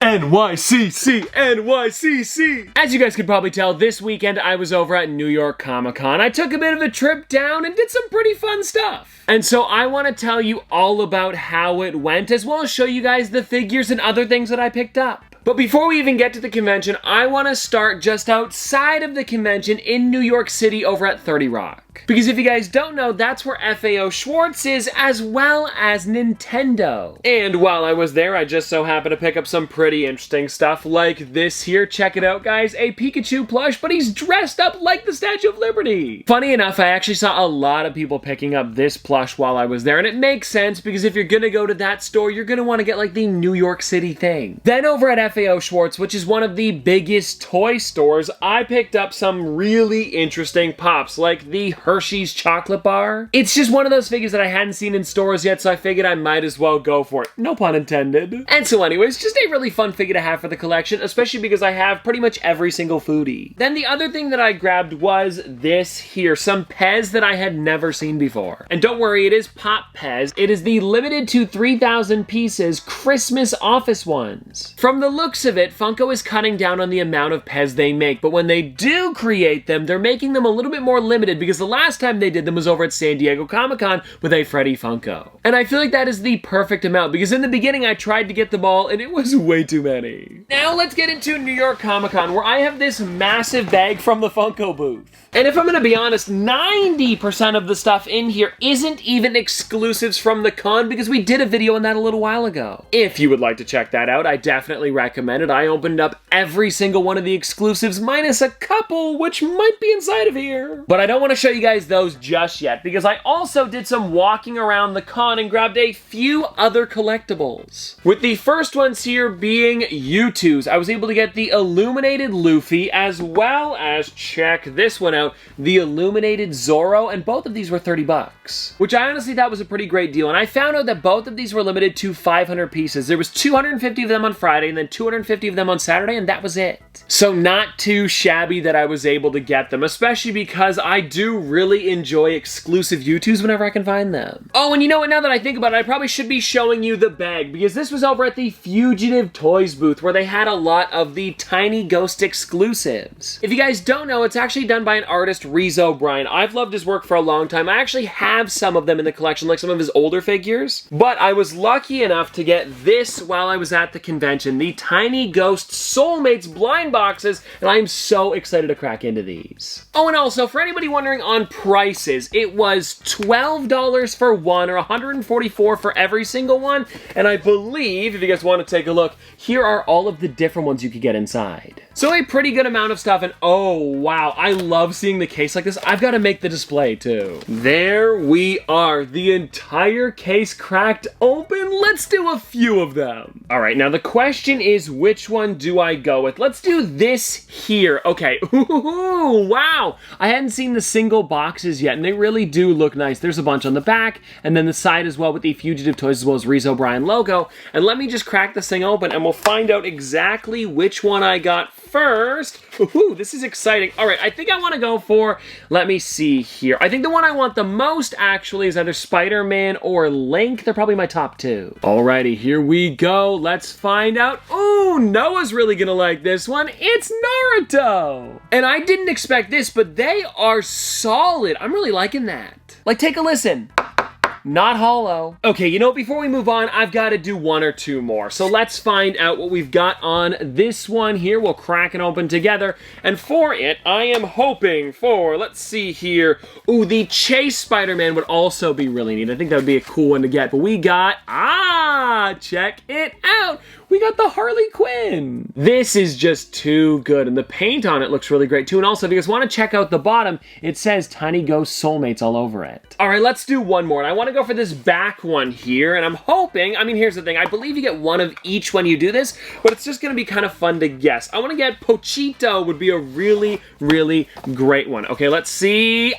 NYCC, NYCC! As you guys could probably tell, this weekend I was over at New York Comic Con. I took a bit of a trip down and did some pretty fun stuff. And so I want to tell you all about how it went, as well as show you guys the figures and other things that I picked up. But before we even get to the convention, I want to start just outside of the convention in New York City over at 30 Rock. Because if you guys don't know, that's where FAO Schwarz is, as well as Nintendo. And while I was there, I just so happened to pick up some pretty interesting stuff like this here. Check it out, guys. A Pikachu plush, but he's dressed up like the Statue of Liberty. Funny enough, I actually saw a lot of people picking up this plush while I was there, and it makes sense because if you're gonna go to that store, you're gonna want to get like the New York City thing. Then over at FAO Schwarz, which is one of the biggest toy stores, I picked up some really interesting pops, like the Hershey's chocolate bar. It's just one of those figures that I hadn't seen in stores yet, so I figured I might as well go for it. No pun intended. And so anyways, just a really fun figure to have for the collection, especially because I have pretty much every single foodie. Then the other thing that I grabbed was this here, some Pez that I had never seen before. And don't worry, it is Pop Pez. It is the limited to 3,000 pieces Christmas office ones. From the looks of it, Funko is cutting down on the amount of Pez they make, but when they do create them, they're making them a little bit more limited because the last time they did them was over at San Diego Comic-Con with a Freddy Funko. And I feel like that is the perfect amount because in the beginning I tried to get them all and it was way too many. Now let's get into New York Comic-Con where I have this massive bag from the Funko Booth. And if I'm gonna be honest, 90% of the stuff in here isn't even exclusives from the con because we did a video on that a little while ago. If you would like to check that out, I definitely recommend it. I opened up every single one of the exclusives minus a couple which might be inside of here. But I don't want to show you guys those just yet because I also did some walking around the con and grabbed a few other collectibles. With the first ones here being U2s, I was able to get the illuminated Luffy as well as, check this one out, the illuminated Zorro, and both of these were 30 bucks, which I honestly thought was a pretty great deal. And I found out that both of these were limited to 500 pieces. There was 250 of them on Friday and then 250 of them on Saturday, and that was it. So not too shabby that I was able to get them, especially because I do really enjoy exclusive U2s whenever I can find them. Oh, and you know what, now that I think about it, I probably should be showing you the bag because this was over at the Fugitive Toys booth where they had a lot of the Tiny Ghost exclusives. If you guys don't know, it's actually done by an artist, Reese O'Brien. I've loved his work for a long time. I actually have some of them in the collection, like some of his older figures, but I was lucky enough to get this while I was at the convention, the Tiny Ghost Soulmates blind boxes, and I am so excited to crack into these. Oh, and also, for anybody wondering on prices, it was $12 for one or $144 for every single one, and I believe, if you guys want to take a look, here are all of the different ones you could get inside. So a pretty good amount of stuff, and oh wow, I love seeing the case like this. I've got to make the display too. There we are, the entire case cracked open. Let's do a few of them. All right, now the question is, which one do I go with? Let's do this here. Okay, ooh, wow. I hadn't seen the single boxes yet, and they really do look nice. There's a bunch on the back, and then the side as well with the Fugitive Toys as well as Reese O'Brien logo. And let me just crack this thing open, and we'll find out exactly which one I got first. Ooh, this is exciting. All right, I think I want to go for, let me see here. I think the one I want the most actually is either Spider-Man or Link. They're probably my top two. Alrighty, here we go. Let's find out. Ooh, Noah's really gonna like this one. It's Naruto. And I didn't expect this, but they are solid. I'm really liking that. Like, take a listen. Not hollow. Okay, you know, before we move on, I've got to do one or two more. So let's find out what we've got on this one here. We'll crack it open together. And for it, I am hoping for, let's see here. Ooh, the Chase Spider-Man would also be really neat. I think that would be a cool one to get. But we got, check it out. We got the Harley Quinn. This is just too good, and the paint on it looks really great too. And also, if you guys want to check out the bottom, it says Tiny Ghost Soulmates all over it. All right, let's do one more. And I want to go for this back one here, and I'm hoping, I mean, here's the thing. I believe you get one of each when you do this, but it's just going to be kind of fun to guess. I want to get Pochito would be a really, really great one. Okay, let's see.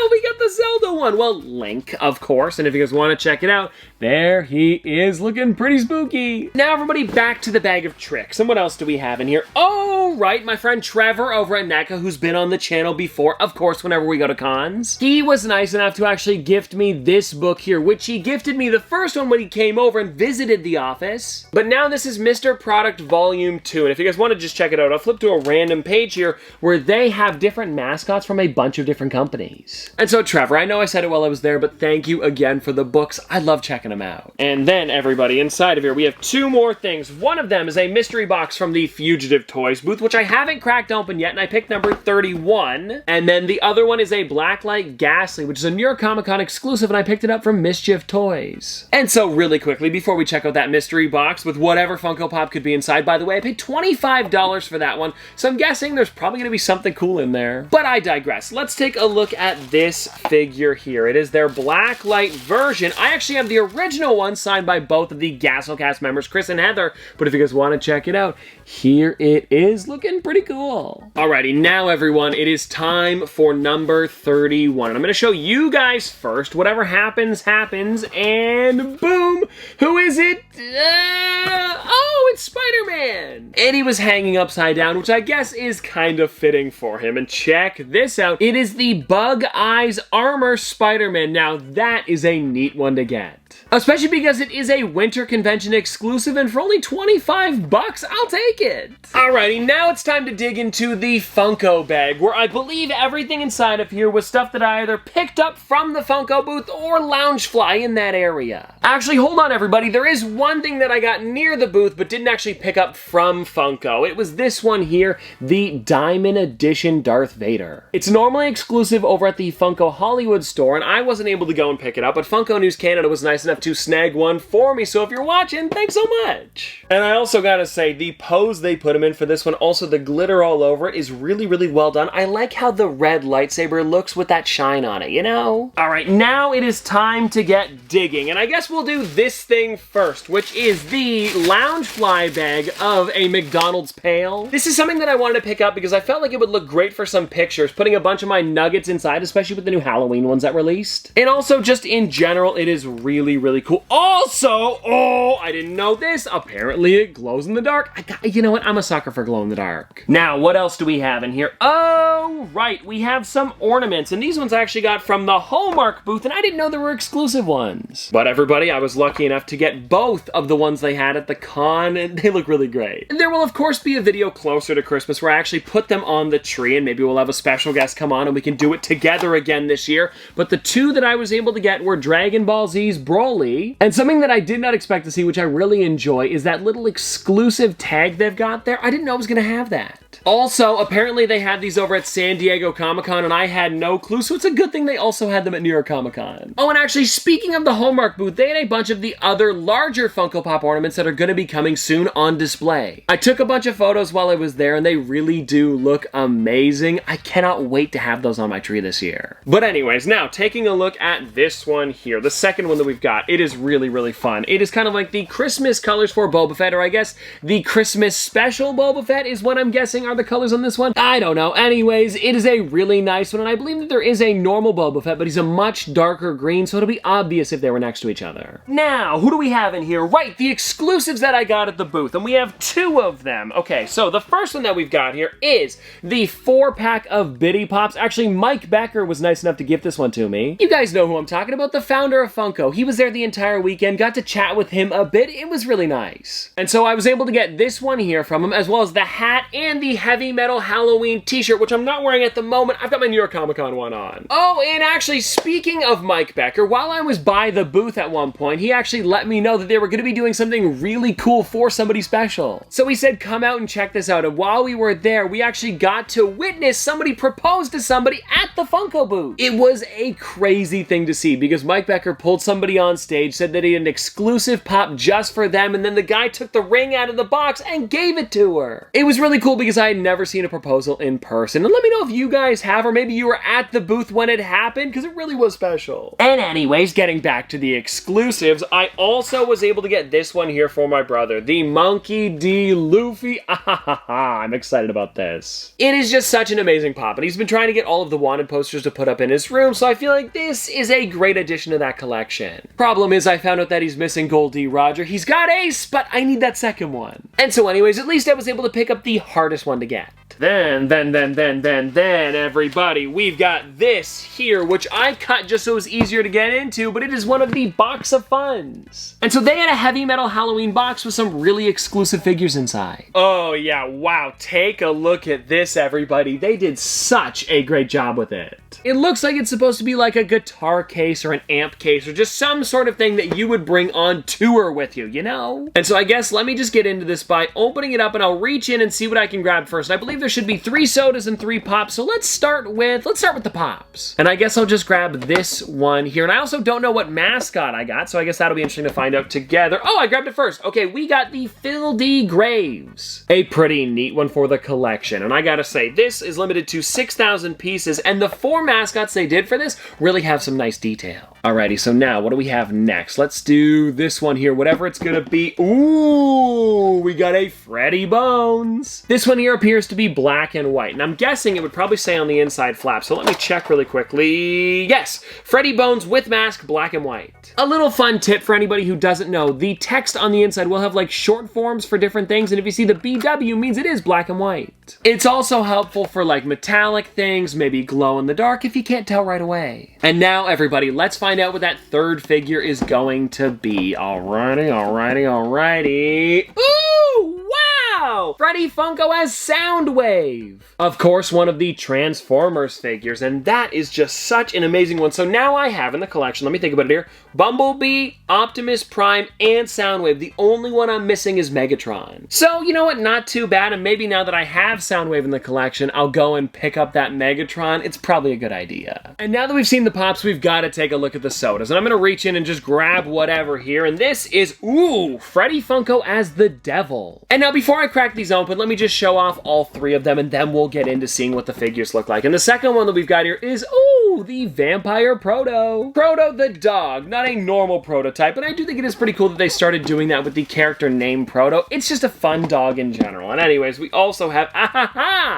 We got the Zelda one? Well, Link, of course, and if you guys want to check it out, there he is, looking pretty spooky. Now, everybody, back to the bag of tricks. And what else do we have in here? Oh, right, my friend Trevor over at NECA, who's been on the channel before, of course, whenever we go to cons. He was nice enough to actually gift me this book here, which he gifted me the first one when he came over and visited the office. But now this is Mr. Product Volume 2, and if you guys want to just check it out, I'll flip to a random page here where they have different mascots from a bunch of different companies. And so, Trevor, I know I said it while I was there, but thank you again for the books. I love checking them out. And then, everybody, inside of here, we have two more things. One of them is a mystery box from the Fugitive Toys booth, which I haven't cracked open yet, and I picked number 31. And then the other one is a Blacklight Ghastly, which is a New York Comic Con exclusive, and I picked it up from Mischief Toys. And so, really quickly, before we check out that mystery box with whatever Funko Pop could be inside, by the way, I paid $25 for that one, so I'm guessing there's probably going to be something cool in there. But I digress. Let's take a look at this figure here. It is their Blacklight version. I actually have the original one signed by both of the Gasolcast members, Chris and Heather, but if you guys want to check it out, here it is, looking pretty cool. Alrighty, now everyone, it is time for number 31. And I'm going to show you guys first. Whatever happens, happens, and boom! Who is it? Oh, it's Spider-Man! And he was hanging upside down, which I guess is kind of fitting for him. And check this out. It is the Bug Eyes Armor Spider-Man. Now, that is a neat one to get. Especially because it is a winter convention exclusive, and for only 25 bucks, I'll take it. Alrighty, now it's time to dig into the Funko bag, where I believe everything inside of here was stuff that I either picked up from the Funko booth or Loungefly in that area. Actually, hold on everybody, there is one thing that I got near the booth but didn't actually pick up from Funko. It was this one here, the Diamond Edition Darth Vader. It's normally exclusive over at the Funko Hollywood store, and I wasn't able to go and pick it up, but Funko News Canada was nice enough to snag one for me, so if you're watching, thanks so much. And I also gotta say, the pose they put him in for this one, also the glitter all over it, is really, really well done. I like how the red lightsaber looks with that shine on it, you know? Alright, now it is time to get digging, and I guess we'll do this thing first, which is the Loungefly bag of a McDonald's pail. This is something that I wanted to pick up because I felt like it would look great for some pictures, putting a bunch of my nuggets inside, especially with the new Halloween ones that released. And also, just in general, it is really, really cool. Also, oh, I didn't know this. Apparently it glows in the dark. You know what? I'm a sucker for glow in the dark. Now, what else do we have in here? Oh, right. We have some ornaments, and these ones I actually got from the Hallmark booth, and I didn't know there were exclusive ones. But everybody, I was lucky enough to get both of the ones they had at the con, and they look really great. And there will, of course, be a video closer to Christmas where I actually put them on the tree, and maybe we'll have a special guest come on and we can do it together again this year. But the two that I was able to get were Dragon Ball Z's Broly, and something that I did not expect to see, which I really enjoy, is that little exclusive tag they've got there. I didn't know I was going to have that. Also, apparently they had these over at San Diego Comic-Con, and I had no clue, so it's a good thing they also had them at New York Comic-Con. Oh, and actually, speaking of the Hallmark booth, they had a bunch of the other larger Funko Pop ornaments that are going to be coming soon on display. I took a bunch of photos while I was there, and they really do look amazing. I cannot wait to have those on my tree this year. But anyways, now, taking a look at this one here, the second one that we've got, it is really, really fun. It is kind of like the Christmas colors for Boba Fett, or I guess the Christmas special Boba Fett is what I'm guessing are the colors on this one. I don't know. Anyways, it is a really nice one, and I believe that there is a normal Boba Fett, but he's a much darker green, so it'll be obvious if they were next to each other. Now, who do we have in here? Right, the exclusives that I got at the booth, and we have two of them. Okay, so the first one that we've got here is the 4-pack of Bitty Pops. Actually, Mike Becker was nice enough to gift this one to me. You guys know who I'm talking about, the founder of Funko. He was there the entire weekend, got to chat with him a bit. It was really nice. And so I was able to get this one here from him, as well as the hat and the Heavy Metal Halloween t-shirt, which I'm not wearing at the moment. I've got my New York Comic Con one on. Oh, and actually, speaking of Mike Becker, while I was by the booth at one point, he actually let me know that they were going to be doing something really cool for somebody special. So he said, come out and check this out. And while we were there, we actually got to witness somebody propose to somebody at the Funko booth. It was a crazy thing to see because Mike Becker pulled somebody on stage, said that he had an exclusive pop just for them, and then the guy took the ring out of the box and gave it to her. It was really cool because I I'd never seen a proposal in person. And let me know if you guys have, or maybe you were at the booth when it happened, because it really was special. And anyways, getting back to the exclusives, I also was able to get this one here for my brother, the Monkey D. Luffy. I'm excited about this. It is just such an amazing pop, and he's been trying to get all of the wanted posters to put up in his room, so I feel like this is a great addition to that collection. Problem is, I found out that he's missing Goldie Roger. He's got Ace, but I need that second one. And so anyways, at least I was able to pick up the hardest one to get. Then, everybody, we've got this here, which I cut just so it was easier to get into, but it is one of the Box of Funs. And so they had a heavy metal Halloween box with some really exclusive figures inside. Oh yeah, wow, take a look at this, everybody. They did such a great job with it. It looks like it's supposed to be like a guitar case or an amp case or just some sort of thing that you would bring on tour with you, you know? And so I guess let me just get into this by opening it up, and I'll reach in and see what I can grab first. I believe there should be 3 sodas and 3 pops, so let's start with the pops. And I guess I'll just grab this one here. And I also don't know what mascot I got, so I guess that'll be interesting to find out together. Oh, I grabbed it first. Okay, we got the Phil D. Graves. A pretty neat one for the collection. And I gotta say, this is limited to 6,000 pieces, and the 4 mascots they did for this really have some nice detail. Alrighty, so now what do we have next? Let's do this one here, whatever it's gonna be. Ooh, we got a Freddy Bones. This one here appears to be black and white, and I'm guessing it would probably say on the inside flap, so let me check really quickly. Yes, Freddy Bones with mask, black and white. A little fun tip for anybody who doesn't know, the text on the inside will have like short forms for different things, and if you see the BW means it is black and white. It's also helpful for like metallic things, maybe glow in the dark if you can't tell right away. And now everybody, let's find out what that third figure is going to be. Alrighty. Ooh, wow! Freddy Funko as Soundwave. Of course, one of the Transformers figures, and that is just such an amazing one. So now I have in the collection, let me think about it here, Bumblebee, Optimus Prime, and Soundwave. The only one I'm missing is Megatron. So, you know what, not too bad, and maybe now that I have Soundwave in the collection, I'll go and pick up that Megatron. It's probably a good idea. And now that we've seen the pops, we've got to take a look at the sodas, and I'm gonna reach in and just grab whatever here, and this is, ooh, Freddy Funko as the Devil. And now before I crack these open, let me just show off all 3 of them, and then we'll get into seeing what the figures look like. And the second one that we've got here is, ooh, the Vampire Proto. Proto the dog, not a normal prototype, and I do think it is pretty cool that they started doing that with the character name Proto. It's just a fun dog in general. And anyways, we also have,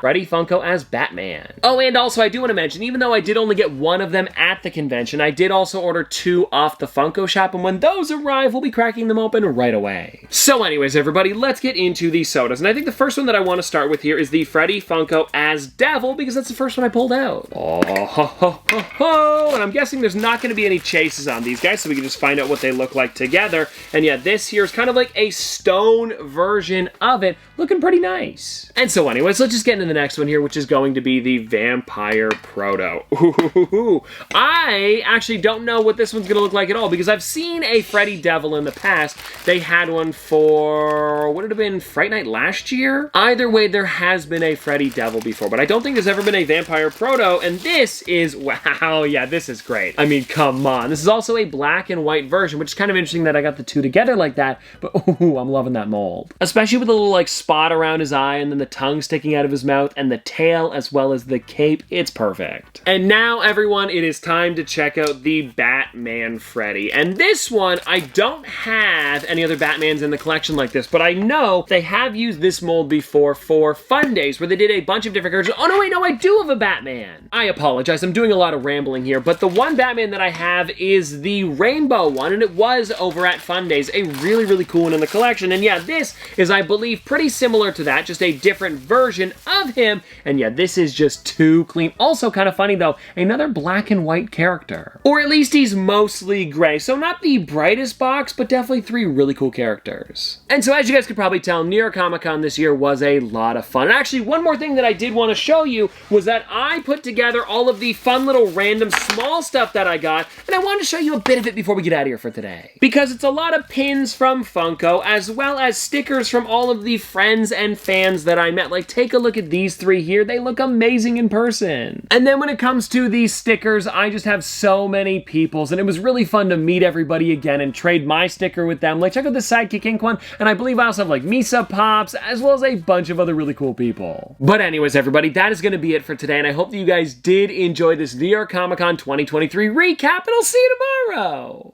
Freddy Funko as Batman. Oh, and also I do want to mention, even though I did only get 1 of them at the convention, I did also order 2 off the Funko shop, and when those arrive, we'll be cracking them open right away. So anyways, everybody, let's get into these sodas. And I think the first one that I want to start with here is the Freddy Funko as Devil, because that's the first one I pulled out. Oh, ho, ho, ho, ho. And I'm guessing there's not going to be any chases on these guys, so we can just find out what they look like together. And yeah, this here is kind of like a stone version of it, looking pretty nice. And so anyways, let's just get into the next one here, which is going to be the Vampire Proto. Ooh, I actually don't know what this one's going to look like at all, because I've seen a Freddy Devil in the past. They had one for, would it have been Fright Night last year? Either way, there has been a Freddy Devil before, but I don't think there's ever been a Vampire Proto, and this is, wow, yeah, this is great. I mean, come on. This is also a black and white version, which is kind of interesting that I got the 2 together like that, but ooh, I'm loving that mold. Especially with a little like spot around his eye, and then the tongue sticking out of his mouth, and the tail as well as the cape. It's perfect. And now, everyone, it is time to check out the Batman Freddy. And this one, I don't have any other Batmans in the collection like this, but I know they have used this mold before for Fun Days, where they did a bunch of different characters. Oh no, wait, no, I do have a Batman. I apologize, I'm doing a lot of rambling here, but the one Batman that I have is the rainbow one, and it was over at Fun Days, a really, really cool one in the collection. And yeah, this is, I believe, pretty similar to that, just a different version of him. And yeah, this is just too clean. Also kind of funny though, another black and white character. Or at least he's mostly gray, so not the brightest box, but definitely 3 really cool characters. And so as you guys could probably tell, New York Comic Con this year was a lot of fun. And actually, one more thing that I did want to show you was that I put together all of the fun little random small stuff that I got, and I wanted to show you a bit of it before we get out of here for today. Because it's a lot of pins from Funko, as well as stickers from all of the friends and fans that I met. Like, take a look at these three here. They look amazing in person. And then when it comes to these stickers, I just have so many people's, and it was really fun to meet everybody again and trade my sticker with them. Like, check out the Sidekick Ink one, and I believe I also have, like, Misa Pops, as well as a bunch of other really cool people. But anyways, everybody, that is going to be it for today, and I hope that you guys did enjoy this New York Comic Con 2023 recap, and I'll see you tomorrow!